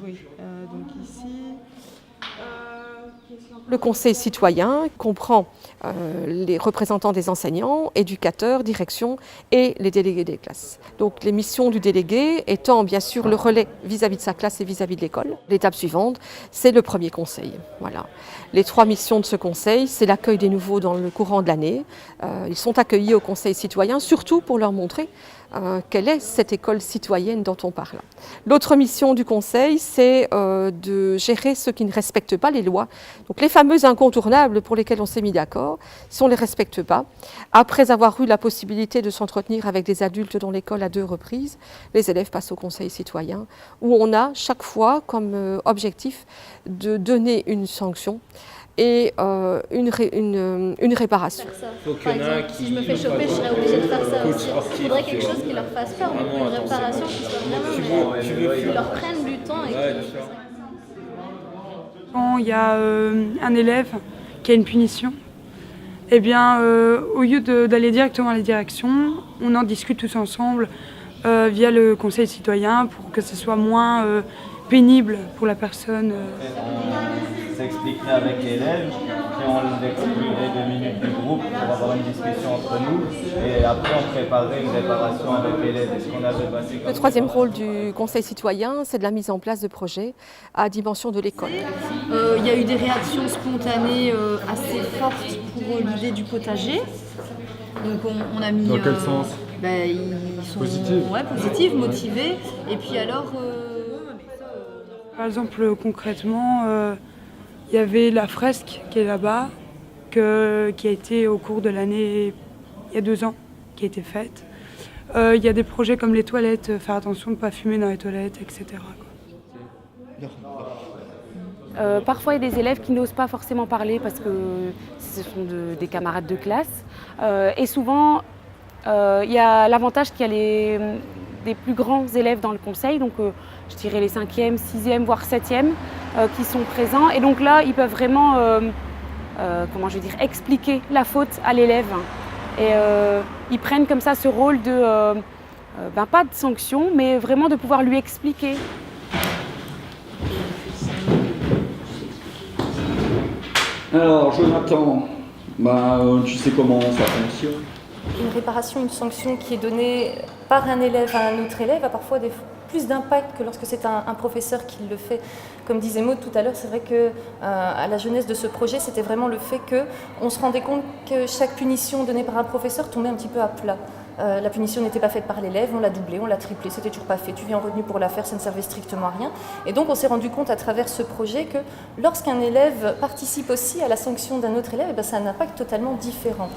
donc ici. Le conseil citoyen comprend les représentants des enseignants, éducateurs, direction et les délégués des classes. Donc les missions du délégué étant bien sûr le relais vis-à-vis de sa classe et vis-à-vis de l'école. L'étape suivante, c'est le premier conseil. Voilà. Les 3 missions de ce conseil, c'est l'accueil des nouveaux dans le courant de l'année. Ils sont accueillis au conseil citoyen, surtout pour leur montrer quelle est cette école citoyenne dont on parle. L'autre mission du conseil, c'est de gérer ceux qui ne respectent pas les lois. Donc les fameux incontournables pour lesquels on s'est mis d'accord, si on ne les respecte pas, après avoir eu la possibilité de s'entretenir avec des adultes dans l'école à 2 reprises, les élèves passent au conseil citoyen, où on a chaque fois comme objectif de donner une sanction et une réparation. Par exemple, si je me fais choper, je serais obligée de faire ça aussi. Il faudrait quelque chose qui leur fasse peur, donc une réparation qui soit vraiment, qui leur prenne du temps. Quand il y a un élève qui a une punition, eh bien, au lieu d'aller directement à la direction, on en discute tous ensemble via le conseil citoyen pour que ce soit moins pénible pour la personne. On s'expliquerait avec l'élève, puis on découperait 2 minutes du groupe pour avoir une discussion entre nous, et après on préparerait une réparation avec l'élève. Est-ce qu'on avait passé comme Le 3e rôle du conseil citoyen, c'est de la mise en place de projets à dimension de l'école. Il y a eu des réactions spontanées assez fortes pour l'idée du potager. Donc on a mis... Dans quel sens? Ils sont positifs, motivés. Et puis alors... Par exemple, concrètement, il y avait la fresque qui est là-bas, qui a été au cours de l'année, il y a 2 ans, qui a été faite. Il y a des projets comme les toilettes, faire attention de ne pas fumer dans les toilettes, etc. Parfois, il y a des élèves qui n'osent pas forcément parler parce que ce sont des camarades de classe. Et souvent, il y a l'avantage qu'il y a des plus grands élèves dans le conseil, donc je dirais les 5e, 6e, voire 7e qui sont présents. Et donc là, ils peuvent vraiment expliquer la faute à l'élève. Et ils prennent comme ça ce rôle de, pas de sanction, mais vraiment de pouvoir lui expliquer. Alors Jonathan, tu sais comment ça fonctionne? Une réparation, une sanction qui est donnée par un élève à un autre élève a parfois plus d'impact que lorsque c'est un professeur qui le fait. Comme disait Maud tout à l'heure, c'est vrai que à la jeunesse de ce projet, c'était vraiment le fait qu'on se rendait compte que chaque punition donnée par un professeur tombait un petit peu à plat. La punition n'était pas faite par l'élève, on l'a doublée, on l'a triplée, c'était toujours pas fait. Tu viens en retenue pour la faire, ça ne servait strictement à rien. Et donc on s'est rendu compte à travers ce projet que lorsqu'un élève participe aussi à la sanction d'un autre élève, ça a un impact totalement différent.